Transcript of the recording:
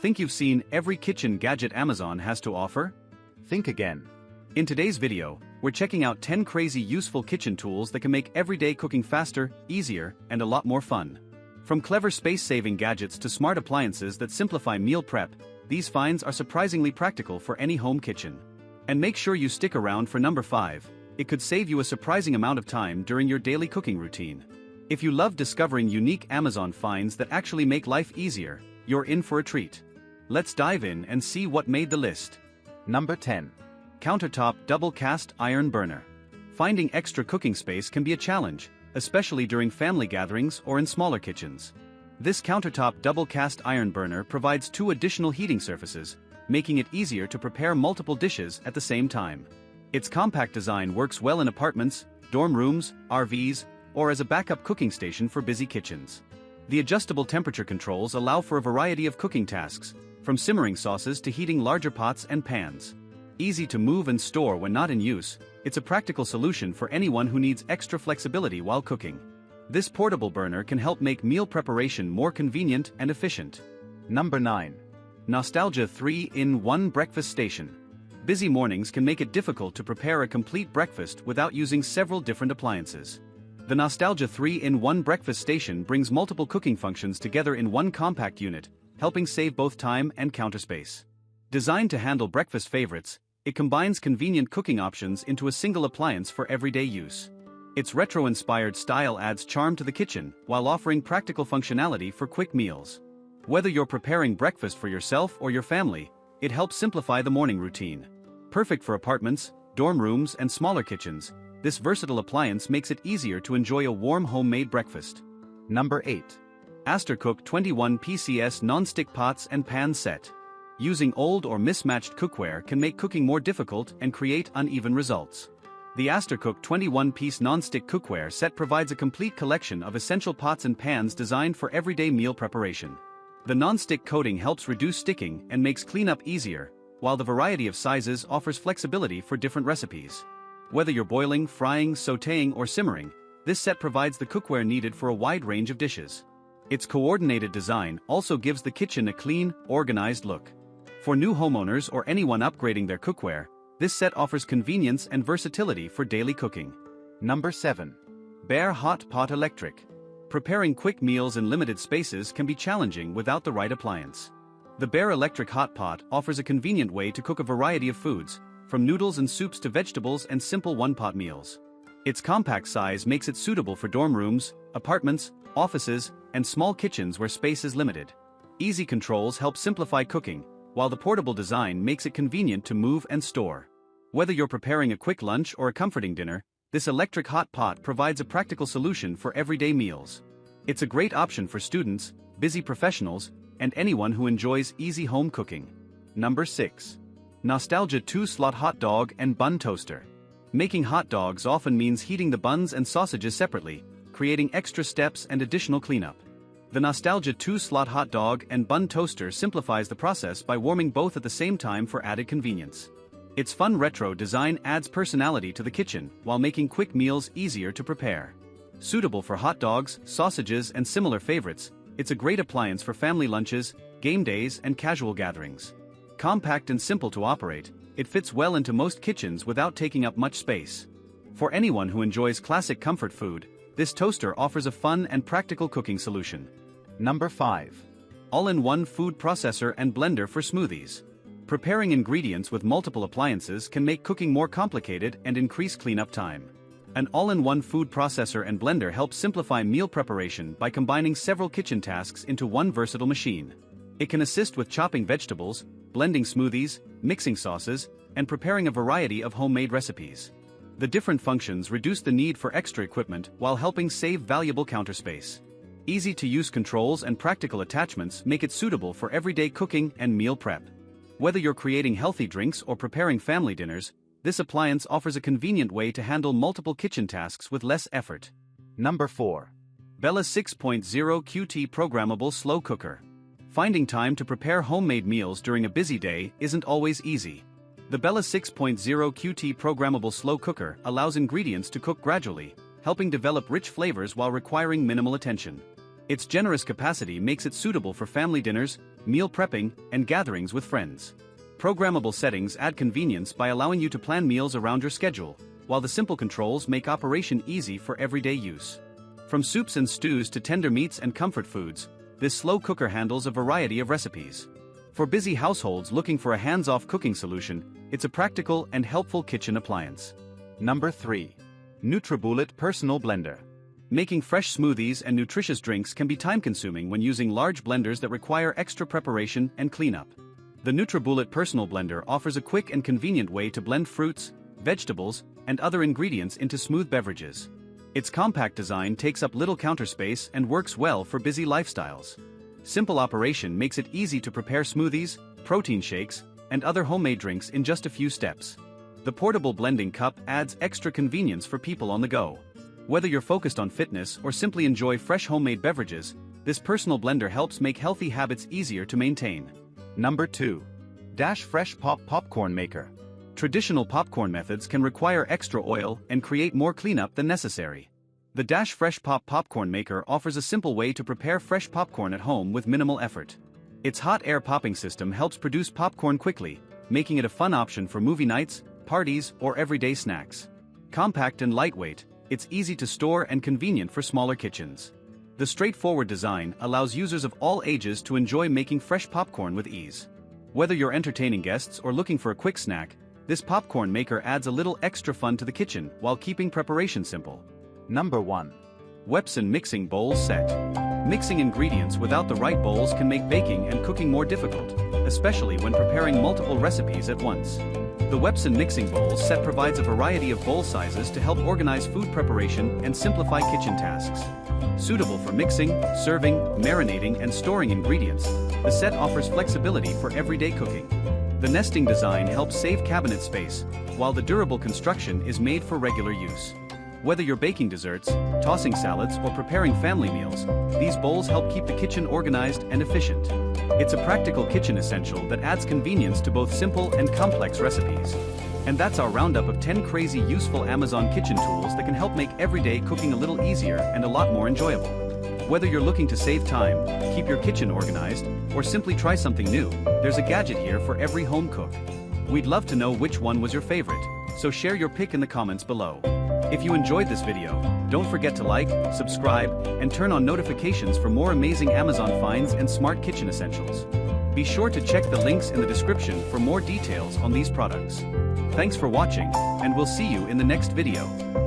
Think you've seen every kitchen gadget Amazon has to offer? Think again. In today's video, we're checking out 10 crazy useful kitchen tools that can make everyday cooking faster, easier, and a lot more fun. From clever space-saving gadgets to smart appliances that simplify meal prep, these finds are surprisingly practical for any home kitchen. And make sure you stick around for number 5. It could save you a surprising amount of time during your daily cooking routine. If you love discovering unique Amazon finds that actually make life easier, you're in for a treat. Let's dive in and see what made the list. Number 10. Countertop Double Cast Iron Burner. Finding extra cooking space can be a challenge, especially during family gatherings or in smaller kitchens. This countertop double cast iron burner provides 2 additional heating surfaces, making it easier to prepare multiple dishes at the same time. Its compact design works well in apartments, dorm rooms, RVs, or as a backup cooking station for busy kitchens. The adjustable temperature controls allow for a variety of cooking tasks, from simmering sauces to heating larger pots and pans. Easy to move and store when not in use, it's a practical solution for anyone who needs extra flexibility while cooking. This portable burner can help make meal preparation more convenient and efficient. Number 9. Nostalgia 3-in-1 Breakfast Station. Busy mornings can make it difficult to prepare a complete breakfast without using several different appliances. The Nostalgia 3-in-1 Breakfast Station brings multiple cooking functions together in one compact unit, helping save both time and counter space. Designed to handle breakfast favorites, it combines convenient cooking options into a single appliance for everyday use. Its retro-inspired style adds charm to the kitchen while offering practical functionality for quick meals. Whether you're preparing breakfast for yourself or your family, it helps simplify the morning routine. Perfect for apartments, dorm rooms, and smaller kitchens, this versatile appliance makes it easier to enjoy a warm homemade breakfast. Number 8. Astercook 21 PCS Non-Stick Pots and Pan Set. Using old or mismatched cookware can make cooking more difficult and create uneven results. The Astercook 21-piece non-stick cookware set provides a complete collection of essential pots and pans designed for everyday meal preparation. The non-stick coating helps reduce sticking and makes cleanup easier, while the variety of sizes offers flexibility for different recipes. Whether you're boiling, frying, sautéing, or simmering, this set provides the cookware needed for a wide range of dishes. Its coordinated design also gives the kitchen a clean, organized look. For new homeowners or anyone upgrading their cookware, this set offers convenience and versatility for daily cooking. Number 7. Bare Hot Pot Electric. Preparing quick meals in limited spaces can be challenging without the right appliance. The Bare Electric Hot Pot offers a convenient way to cook a variety of foods, from noodles and soups to vegetables and simple one-pot meals. Its compact size makes it suitable for dorm rooms, apartments, offices, and small kitchens where space is limited. Easy controls help simplify cooking, while the portable design makes it convenient to move and store. Whether you're preparing a quick lunch or a comforting dinner, this electric hot pot provides a practical solution for everyday meals. It's a great option for students, busy professionals, and anyone who enjoys easy home cooking. Number 6. Nostalgia 2-Slot Hot Dog and Bun Toaster. Making hot dogs often means heating the buns and sausages separately, creating extra steps and additional cleanup. The Nostalgia 2-Slot Hot Dog and Bun Toaster simplifies the process by warming both at the same time for added convenience. Its fun retro design adds personality to the kitchen while making quick meals easier to prepare. Suitable for hot dogs, sausages, and similar favorites, it's a great appliance for family lunches, game days, and casual gatherings. Compact and simple to operate, it fits well into most kitchens without taking up much space. For anyone who enjoys classic comfort food, this toaster offers a fun and practical cooking solution. Number 5. All-in-one Food Processor and Blender for Smoothies. Preparing ingredients with multiple appliances can make cooking more complicated and increase cleanup time. An all-in-one food processor and blender helps simplify meal preparation by combining several kitchen tasks into one versatile machine. It can assist with chopping vegetables, blending smoothies, mixing sauces, and preparing a variety of homemade recipes. The different functions reduce the need for extra equipment while helping save valuable counter space. Easy-to-use controls and practical attachments make it suitable for everyday cooking and meal prep. Whether you're creating healthy drinks or preparing family dinners, this appliance offers a convenient way to handle multiple kitchen tasks with less effort. Number 4. Bella 6.0 QT Programmable Slow Cooker. Finding time to prepare homemade meals during a busy day isn't always easy. The Bella 6.0 QT Programmable Slow Cooker allows ingredients to cook gradually, helping develop rich flavors while requiring minimal attention. Its generous capacity makes it suitable for family dinners, meal prepping, and gatherings with friends. Programmable settings add convenience by allowing you to plan meals around your schedule, while the simple controls make operation easy for everyday use. From soups and stews to tender meats and comfort foods, this slow cooker handles a variety of recipes. For busy households looking for a hands-off cooking solution, it's a practical and helpful kitchen appliance. Number 3. Nutribullet Personal Blender. Making fresh smoothies and nutritious drinks can be time-consuming when using large blenders that require extra preparation and cleanup. The Nutribullet Personal Blender offers a quick and convenient way to blend fruits, vegetables, and other ingredients into smooth beverages. Its compact design takes up little counter space and works well for busy lifestyles. Simple operation makes it easy to prepare smoothies, protein shakes, and other homemade drinks in just a few steps. The portable blending cup adds extra convenience for people on the go. Whether you're focused on fitness or simply enjoy fresh homemade beverages, this personal blender helps make healthy habits easier to maintain. Number 2. Dash Fresh Pop Popcorn Maker. Traditional popcorn methods can require extra oil and create more cleanup than necessary. The Dash Fresh Pop Popcorn Maker offers a simple way to prepare fresh popcorn at home with minimal effort. Its hot air popping system helps produce popcorn quickly, making it a fun option for movie nights, parties, or everyday snacks. Compact and lightweight, it's easy to store and convenient for smaller kitchens. The straightforward design allows users of all ages to enjoy making fresh popcorn with ease. Whether you're entertaining guests or looking for a quick snack, this popcorn maker adds a little extra fun to the kitchen while keeping preparation simple. Number 1. WEPSEN Mixing Bowls Set. Mixing ingredients without the right bowls can make baking and cooking more difficult, especially when preparing multiple recipes at once. The WEPSEN Mixing Bowls Set provides a variety of bowl sizes to help organize food preparation and simplify kitchen tasks. Suitable for mixing, serving, marinating, and storing ingredients, the set offers flexibility for everyday cooking. The nesting design helps save cabinet space, while the durable construction is made for regular use. Whether you're baking desserts, tossing salads, or preparing family meals, these bowls help keep the kitchen organized and efficient. It's a practical kitchen essential that adds convenience to both simple and complex recipes. And that's our roundup of 10 crazy useful Amazon kitchen tools that can help make everyday cooking a little easier and a lot more enjoyable. Whether you're looking to save time, keep your kitchen organized, or simply try something new, there's a gadget here for every home cook. We'd love to know which one was your favorite, so share your pick in the comments below. If you enjoyed this video, don't forget to like, subscribe, and turn on notifications for more amazing Amazon finds and smart kitchen essentials. Be sure to check the links in the description for more details on these products. Thanks for watching, and we'll see you in the next video.